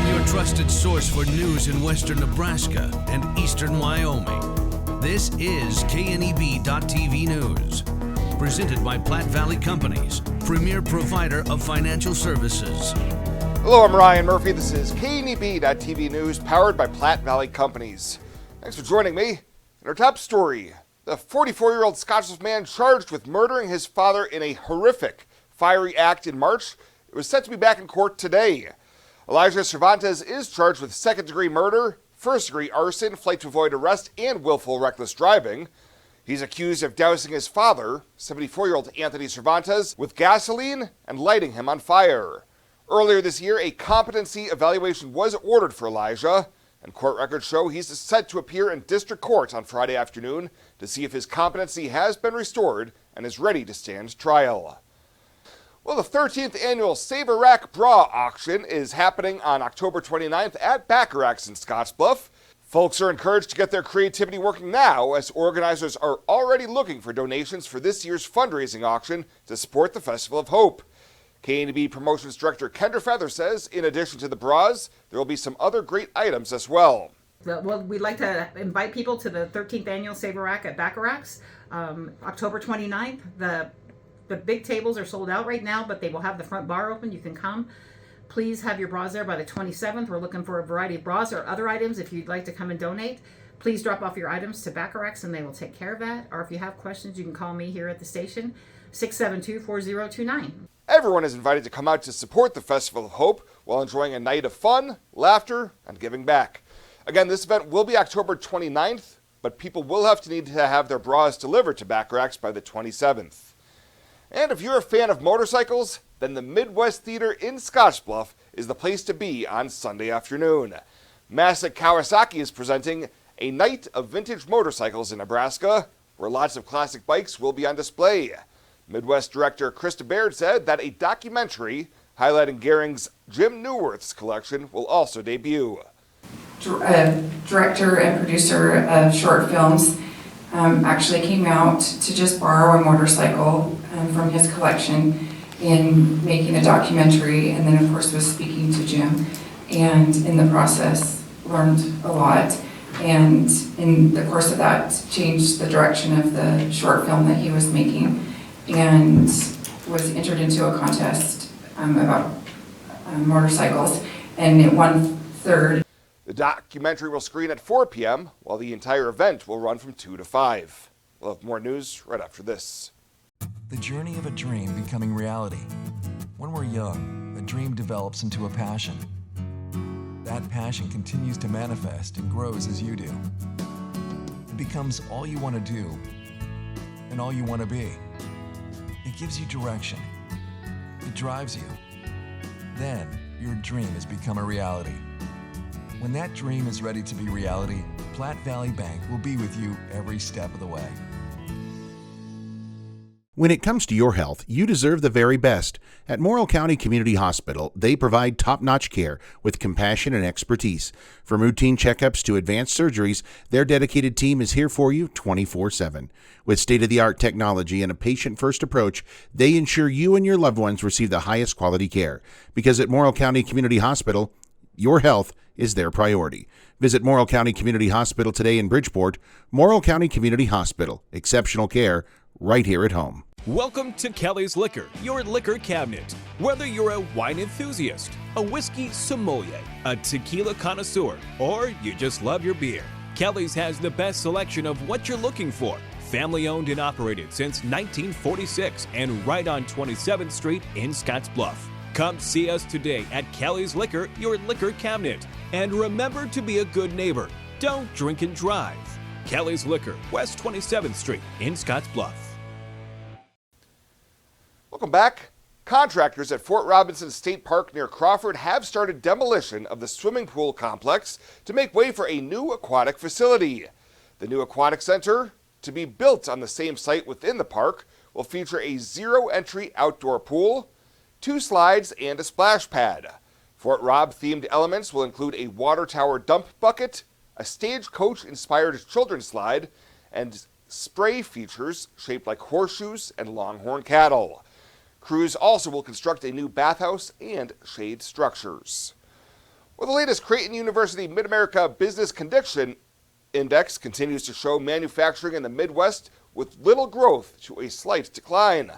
your trusted source for news in western Nebraska and eastern Wyoming. This is KNEB.TV News. Presented by Platte Valley Companies, premier provider of financial services. Hello, I'm Ryan Murphy. This is KNEB.TV News, powered by Platte Valley Companies. Thanks for joining me. In our top story, the 44-year-old Scottsbluff man charged with murdering his father in a horrific, fiery act in March, it was set to be back in court today. Elijah Cervantes is charged with second-degree murder, first-degree arson, flight to avoid arrest, and willful reckless driving. He's accused of dousing his father, 74-year-old Anthony Cervantes, with gasoline and lighting him on fire. Earlier this year, a competency evaluation was ordered for Elijah, and court records show he's set to appear in district court on Friday afternoon to see if his competency has been restored and is ready to stand trial. Well, the 13th annual Save a Rack Bra Auction is happening on October 29th at Bacharach's in Scottsbluff. Folks are encouraged to get their creativity working now, as organizers are already looking for donations for this year's fundraising auction to support the Festival of Hope. KNEB Promotions Director Kendra Feather says, in addition to the bras, there will be some other great items as well. Well, we'd like to invite people to the 13th annual Save a Rack at Bacharach's, October 29th. The big tables are sold out right now, but they will have the front bar open. You can come. Please have your bras there by the 27th. We're looking for a variety of bras or other items. If you'd like to come and donate, please drop off your items to Bacharach's and they will take care of that. Or if you have questions, you can call me here at the station, 672-4029. Everyone is invited to come out to support the Festival of Hope while enjoying a night of fun, laughter, and giving back. Again, this event will be October 29th, but people will need to have their bras delivered to Bacharach's by the 27th. And if you're a fan of motorcycles, then the Midwest Theater in Scottsbluff is the place to be on Sunday afternoon. Masek Kawasaki is presenting a night of vintage motorcycles in Nebraska, where lots of classic bikes will be on display. Midwest director Krista Baird said that a documentary highlighting Gehring's Jim Newworth's collection will also debut. Director and producer of short films actually came out to just borrow a motorcycle from his collection in making a documentary, and then of course was speaking to Jim, and in the process learned a lot, and in the course of that changed the direction of the short film that he was making, and was entered into a contest about motorcycles, and it won third. The documentary will screen at 4 p.m., while the entire event will run from 2 to 5. We'll have more news right after this. The journey of a dream becoming reality. When we're young, a dream develops into a passion. That passion continues to manifest and grows as you do. It becomes all you want to do and all you want to be. It gives you direction. It drives you. Then your dream has become a reality. When that dream is ready to be reality, Platte Valley Bank will be with you every step of the way. When it comes to your health, you deserve the very best. At Morrill County Community Hospital, they provide top-notch care with compassion and expertise. From routine checkups to advanced surgeries, their dedicated team is here for you 24/7. With state-of-the-art technology and a patient-first approach, they ensure you and your loved ones receive the highest quality care. Because at Morrill County Community Hospital, your health is their priority. Visit Morrill County Community Hospital today in Bridgeport. Morrill County Community Hospital. Exceptional care right here at home. Welcome to Kelly's Liquor, your liquor cabinet. Whether you're a wine enthusiast, a whiskey sommelier, a tequila connoisseur, or you just love your beer, Kelly's has the best selection of what you're looking for. Family owned and operated since 1946 and right on 27th Street in Scottsbluff. Come see us today at Kelly's Liquor, your liquor cabinet. And remember to be a good neighbor. Don't drink and drive. Kelly's Liquor, West 27th Street in Scottsbluff. Welcome back. Contractors at Fort Robinson State Park near Crawford have started demolition of the swimming pool complex to make way for a new aquatic facility. The new aquatic center, to be built on the same site within the park, will feature a zero-entry outdoor pool, 2 slides, and a splash pad. Fort Rob-themed elements will include a water tower dump bucket, a stagecoach-inspired children's slide, and spray features shaped like horseshoes and longhorn cattle. Crews also will construct a new bathhouse and shade structures. Well, the latest Creighton University Mid-America Business Condition Index continues to show manufacturing in the Midwest with little growth to a slight decline.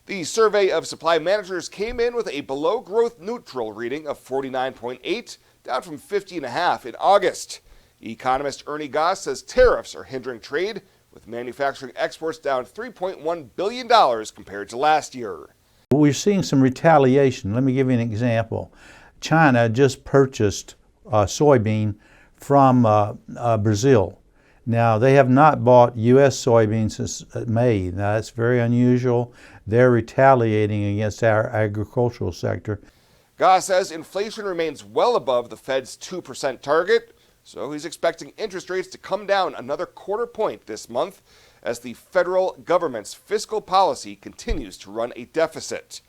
The survey of supply managers came in with a below-growth neutral reading of 49.8, down from 50.5 in August. Economist Ernie Goss says tariffs are hindering trade, with manufacturing exports down $3.1 billion compared to last year. We're seeing some retaliation. Let me give you an example. China just purchased soybean from Brazil. Now, they have not bought U.S. soybeans since May. Now, that's very unusual. They're retaliating against our agricultural sector. Goss says inflation remains well above the Fed's 2% target, so he's expecting interest rates to come down another quarter point this month as the federal government's fiscal policy continues to run a deficit.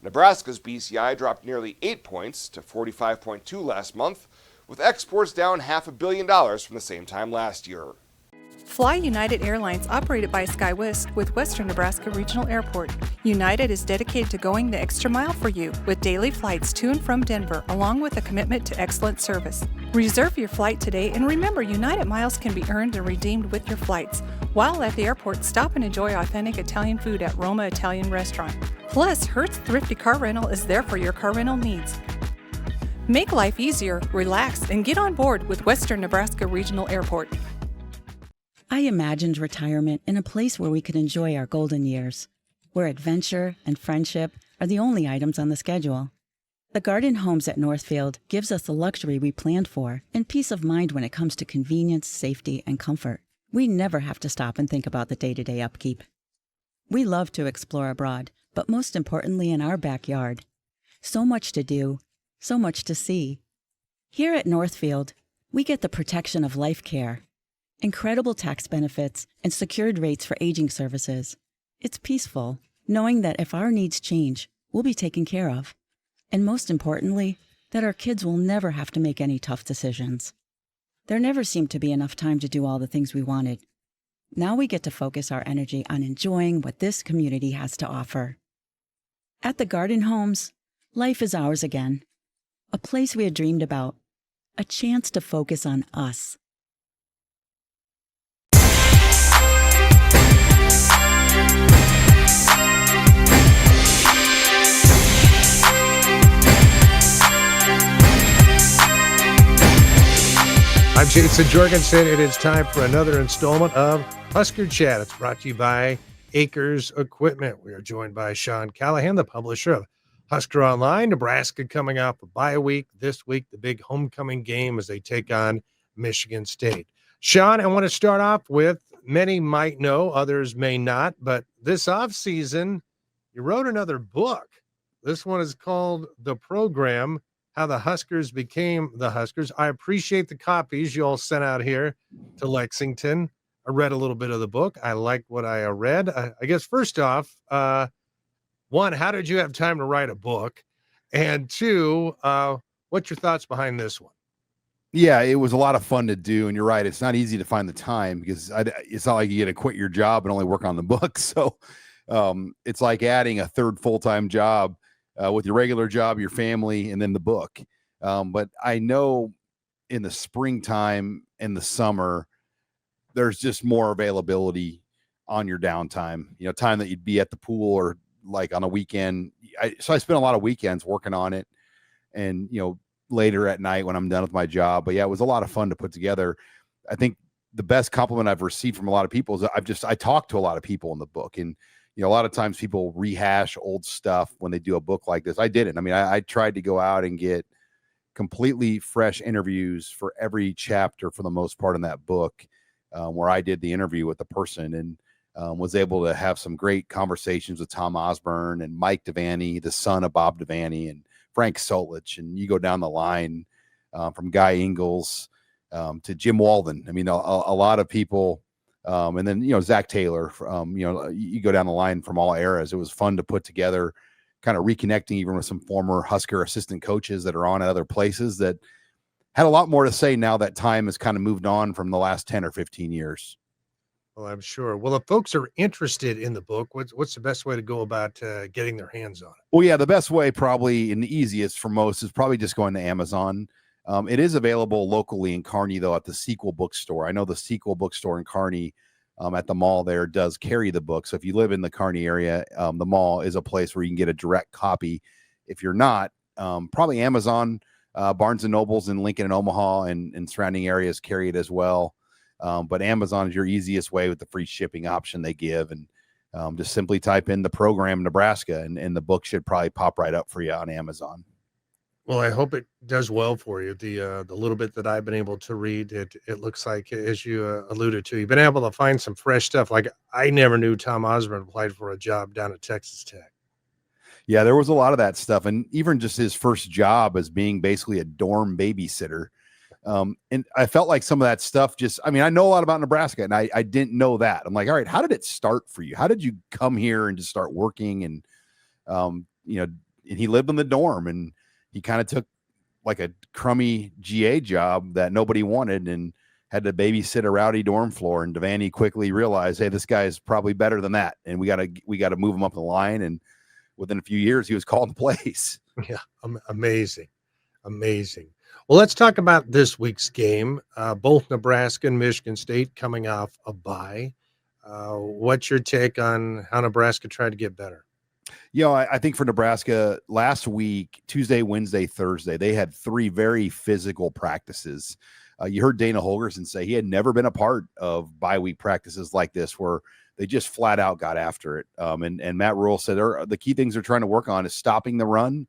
Nebraska's BCI dropped nearly 8 points to 45.2 last month, with exports down $500 million from the same time last year. Fly United Airlines, operated by SkyWest with Western Nebraska Regional Airport. United is dedicated to going the extra mile for you with daily flights to and from Denver, along with a commitment to excellent service. Reserve your flight today, and remember, United miles can be earned and redeemed with your flights. While at the airport, stop and enjoy authentic Italian food at Roma Italian Restaurant. Plus, Hertz Thrifty Car Rental is there for your car rental needs. Make life easier, relax, and get on board with Western Nebraska Regional Airport. I imagined retirement in a place where we could enjoy our golden years, where adventure and friendship are the only items on the schedule. The Garden Homes at Northfield gives us the luxury we planned for and peace of mind when it comes to convenience, safety, and comfort. We never have to stop and think about the day-to-day upkeep. We love to explore abroad, but most importantly in our backyard. So much to do, so much to see. Here at Northfield, we get the protection of life care, incredible tax benefits, and secured rates for aging services. It's peaceful, knowing that if our needs change, we'll be taken care of. And most importantly, that our kids will never have to make any tough decisions. There never seemed to be enough time to do all the things we wanted. Now we get to focus our energy on enjoying what this community has to offer. At the Garden Homes, life is ours again. A place we had dreamed about. A chance to focus on us. I'm Jason Jorgensen. It is time for another installment of Husker Chat. It's brought to you by Acres Equipment. We are joined by Sean Callahan, the publisher of Husker Online. Nebraska coming off a bye week. This week, the big homecoming game as they take on Michigan State. Sean, I want to start off with, many might know, others may not, but this offseason, you wrote another book. This one is called The Program: How the Huskers Became the Huskers. I appreciate the copies you all sent out here to Lexington. I read a little bit of the book. I liked what I read. I guess first off, one, how did you have time to write a book? And two, what's your thoughts behind this one? Yeah, it was a lot of fun to do. And you're right, it's not easy to find the time because it's not like you get to quit your job and only work on the book. So it's like adding a third full-time job with your regular job, your family, and then the book. But I know in the springtime and the summer, there's just more availability on your downtime, time that you'd be at the pool or like on a weekend. So I spent a lot of weekends working on it and, later at night when I'm done with my job. But yeah, it was a lot of fun to put together. I think the best compliment I've received from a lot of people is I talked to a lot of people in the book, and a lot of times people rehash old stuff when they do a book like this. I didn't. I mean, I tried to go out and get completely fresh interviews for every chapter for the most part in that book, where I did the interview with the person and was able to have some great conversations with Tom Osborne and Mike Devaney, the son of Bob Devaney, and Frank Solich. And you go down the line from Guy Ingalls to Jim Walden. I mean, a lot of people. And then, Zach Taylor, you go down the line from all eras. It was fun to put together, kind of reconnecting even with some former Husker assistant coaches that are on at other places that had a lot more to say now that time has kind of moved on from the last 10 or 15 years. Well, I'm sure. Well, if folks are interested in the book, what's the best way to go about getting their hands on it? Well, yeah, the best way probably and the easiest for most is probably just going to Amazon. It is available locally in Kearney, though, at the Sequel Bookstore. I know the Sequel Bookstore in Kearney at the mall there does carry the book. So if you live in the Kearney area, the mall is a place where you can get a direct copy. If you're not, probably Amazon, Barnes & Nobles in Lincoln and Omaha and surrounding areas carry it as well. But Amazon is your easiest way with the free shipping option they give. And just simply type in the program Nebraska, and the book should probably pop right up for you on Amazon. Well, I hope it does well for you. The little bit that I've been able to read, it looks like, as you alluded to, you've been able to find some fresh stuff. Like, I never knew Tom Osborne applied for a job down at Texas Tech. Yeah, there was a lot of that stuff. And even just his first job as being basically a dorm babysitter. And I felt like some of that stuff I know a lot about Nebraska, and I didn't know that. I'm like, all right, how did it start for you? How did you come here and just start working? And, and he lived in the dorm, and he kind of took like a crummy GA job that nobody wanted and had to babysit a rowdy dorm floor. And Devaney quickly realized, hey, this guy is probably better than that. And we got to move him up the line. And within a few years, he was called to place. Yeah. Amazing. Well, let's talk about this week's game. Both Nebraska and Michigan State coming off a bye. What's your take on how Nebraska tried to get better? I think for Nebraska last week, Tuesday, Wednesday, Thursday, they had 3 very physical practices. You heard Dana Holgerson say he had never been a part of bye week practices like this, where they just flat out got after it. And Matt Rule said the key things they're trying to work on is stopping the run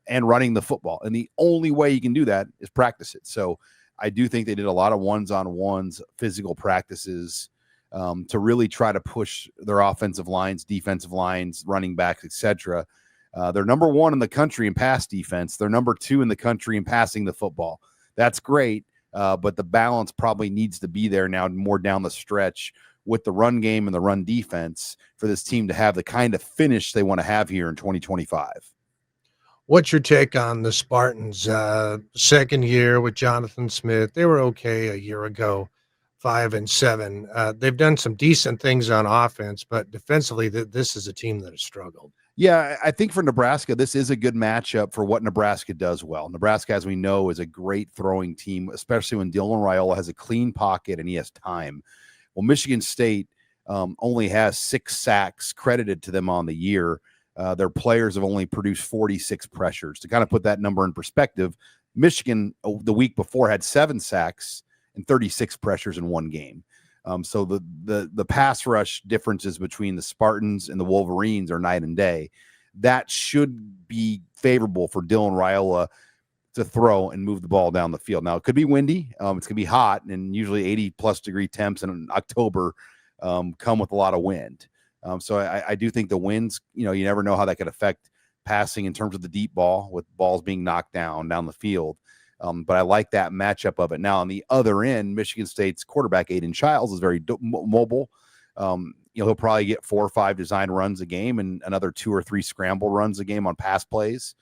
and running the football. And the only way you can do that is practice it. So I do think they did a lot of ones-on-ones physical practices to really try to push their offensive lines, defensive lines, running backs, etc. They're number 1 in the country in pass defense. They're number 2 in the country in passing the football. That's great, but the balance probably needs to be there now more down the stretch with the run game and the run defense for this team to have the kind of finish they want to have here in 2025. What's your take on the Spartans? Second year with Jonathan Smith. They were okay a year ago. 5-7. They've done some decent things on offense, but defensively, this is a team that has struggled. Yeah, I think for Nebraska, this is a good matchup for what Nebraska does well. Nebraska, as we know, is a great throwing team, especially when Dylan Raiola has a clean pocket and he has time. Well, Michigan State only has 6 sacks credited to them on the year. Their players have only produced 46 pressures. To kind of put that number in perspective, Michigan the week before had 7 sacks and 36 pressures in one game. So the pass rush differences between the Spartans and the Wolverines are night and day. That should be favorable for Dylan Raiola to throw and move the ball down the field. Now, it could be windy. It's going to be hot, and usually 80-plus degree temps in October come with a lot of wind. So I do think the winds, you never know how that could affect passing in terms of the deep ball with balls being knocked down the field. But I like that matchup of it. Now, on the other end, Michigan State's quarterback, Aiden Childs, is very mobile. He'll probably get 4 or 5 design runs a game and another 2 or 3 scramble runs a game on pass plays.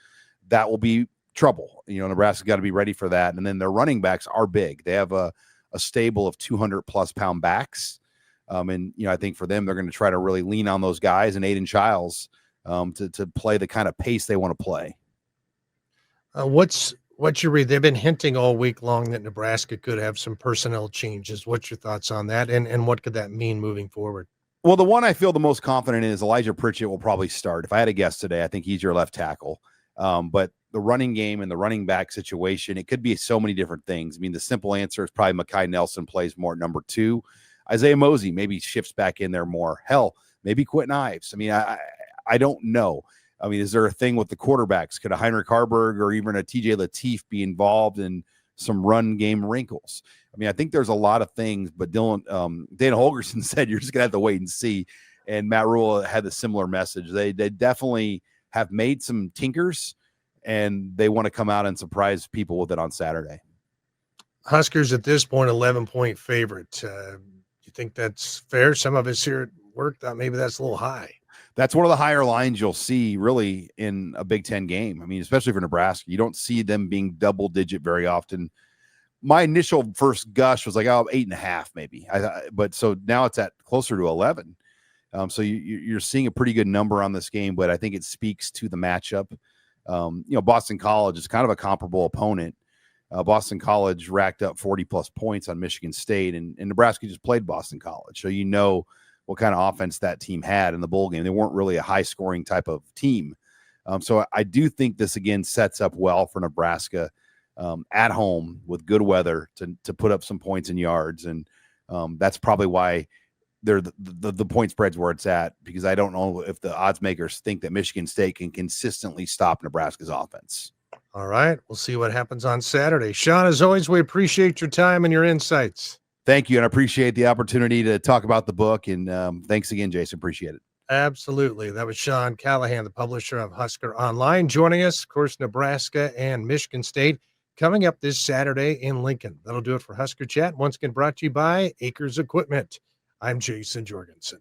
That will be trouble. Nebraska's got to be ready for that. And then their running backs are big. They have a stable of 200-plus pound backs. I think for them, they're going to try to really lean on those guys and Aiden Childs to play the kind of pace they want to play. What's your read? They've been hinting all week long that Nebraska could have some personnel changes. What's your thoughts on that? And what could that mean moving forward? Well, the one I feel the most confident in is Elijah Pritchett will probably start. If I had a guess today, I think he's your left tackle. But the running game and the running back situation, it could be so many different things. I mean, the simple answer is probably Mekhi Nelson plays more at number 2. Isaiah Mosey maybe shifts back in there more. Hell, maybe Quentin Ives. I mean, I don't know. I mean, is there a thing with the quarterbacks? Could a Heinrich Harburg or even a TJ Lateef be involved in some run game wrinkles? I mean, I think there's a lot of things, but Dana Holgerson said you're just going to have to wait and see. And Matt Rule had a similar message. They definitely have made some tinkers, and they want to come out and surprise people with it on Saturday. Huskers at this point, 11-point favorite. You think that's fair? Some of us here at work thought maybe that's a little high. That's one of the higher lines you'll see really in a Big Ten game. I mean, especially for Nebraska, you don't see them being double digit very often. My initial first gush was like, 8.5 maybe. But so now it's at closer to 11. So you're seeing a pretty good number on this game, but I think it speaks to the matchup. Boston College is kind of a comparable opponent. Boston College racked up 40-plus points on Michigan State, and Nebraska just played Boston College. So you know what kind of offense that team had in the bowl game. They weren't really a high-scoring type of team. So I do think this, again, sets up well for Nebraska at home with good weather to put up some points and yards. And that's probably why they're the point spread's where it's at, because I don't know if the odds makers think that Michigan State can consistently stop Nebraska's offense. All right. We'll see what happens on Saturday. Sean, as always, we appreciate your time and your insights. Thank you. And I appreciate the opportunity to talk about the book. And thanks again, Jason. Appreciate it. Absolutely. That was Sean Callahan, the publisher of Husker Online, joining us. Of course, Nebraska and Michigan State coming up this Saturday in Lincoln. That'll do it for Husker Chat. Once again, brought to you by Acres Equipment. I'm Jason Jorgensen.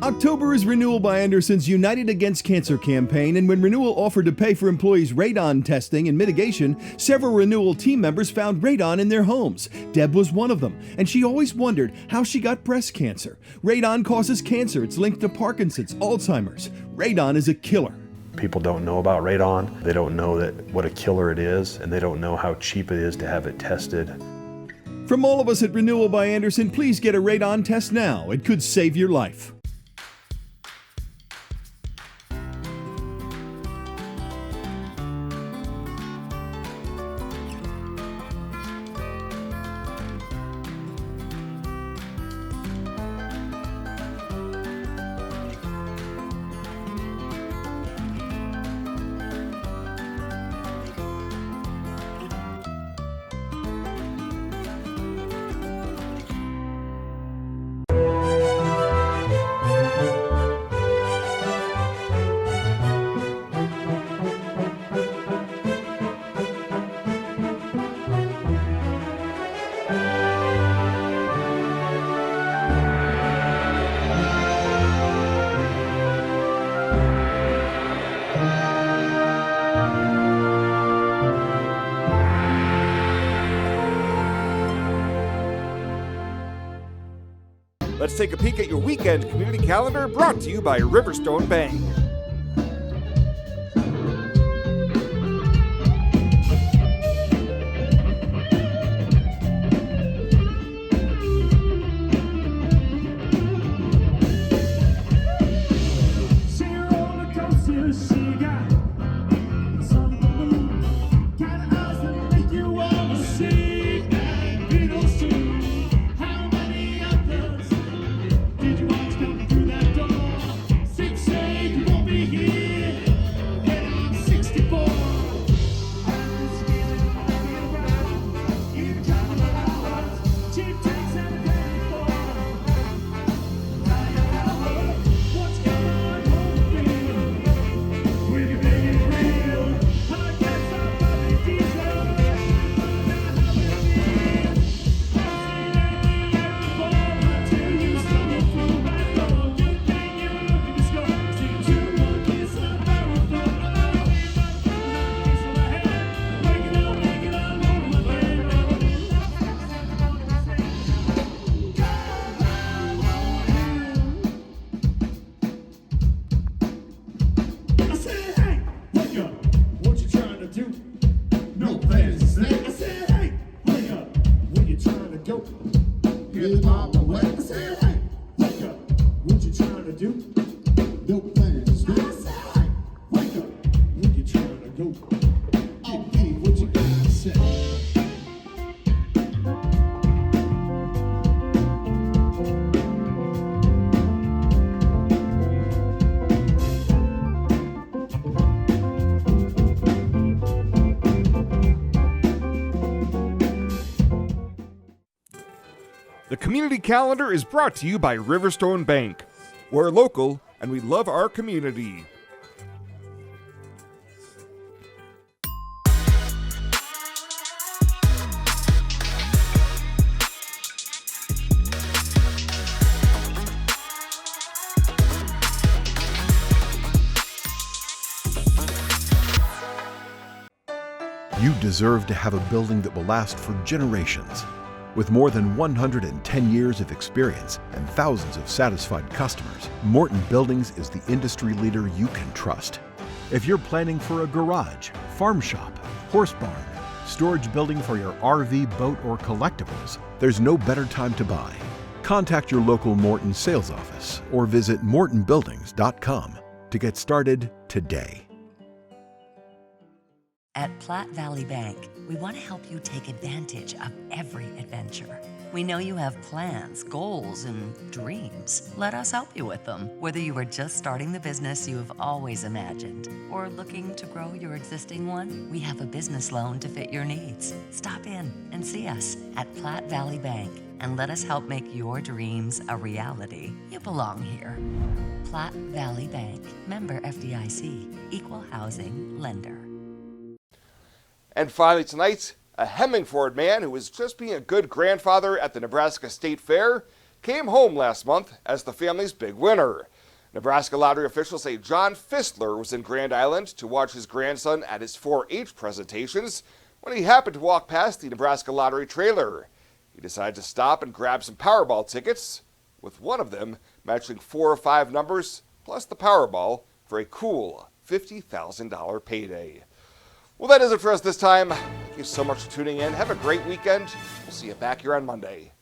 October is Renewal by Anderson's United Against Cancer campaign, and when Renewal offered to pay for employees' radon testing and mitigation, several Renewal team members found radon in their homes. Deb was one of them, and she always wondered how she got breast cancer. Radon causes cancer. It's linked to Parkinson's, Alzheimer's. Radon is a killer. People don't know about radon. They don't know what a killer it is, and they don't know how cheap it is to have it tested. From all of us at Renewal by Anderson, please get a radon test now. It could save your life. Let's take a peek at your weekend community calendar, brought to you by Riverstone Bank. The community calendar is brought to you by Riverstone Bank. We're local and we love our community. You deserve to have a building that will last for generations. With more than 110 years of experience and thousands of satisfied customers, Morton Buildings is the industry leader you can trust. If you're planning for a garage, farm shop, horse barn, storage building for your RV, boat, or collectibles, there's no better time to buy. Contact your local Morton sales office or visit mortonbuildings.com to get started today. At Platte Valley Bank, we want to help you take advantage of every adventure. We know you have plans, goals, and dreams. Let us help you with them. Whether you are just starting the business you have always imagined or looking to grow your existing one, we have a business loan to fit your needs. Stop in and see us at Platte Valley Bank and let us help make your dreams a reality. You belong here. Platte Valley Bank, member FDIC, equal housing lender. And finally tonight, a Hemingford man who was just being a good grandfather at the Nebraska State Fair came home last month as the family's big winner. Nebraska lottery officials say John Fistler was in Grand Island to watch his grandson at his 4-H presentations when he happened to walk past the Nebraska lottery trailer. He decided to stop and grab some Powerball tickets, with one of them matching 4 or 5 numbers plus the Powerball for a cool $50,000 payday. Well, that is it for us this time. Thank you so much for tuning in. Have a great weekend. We'll see you back here on Monday.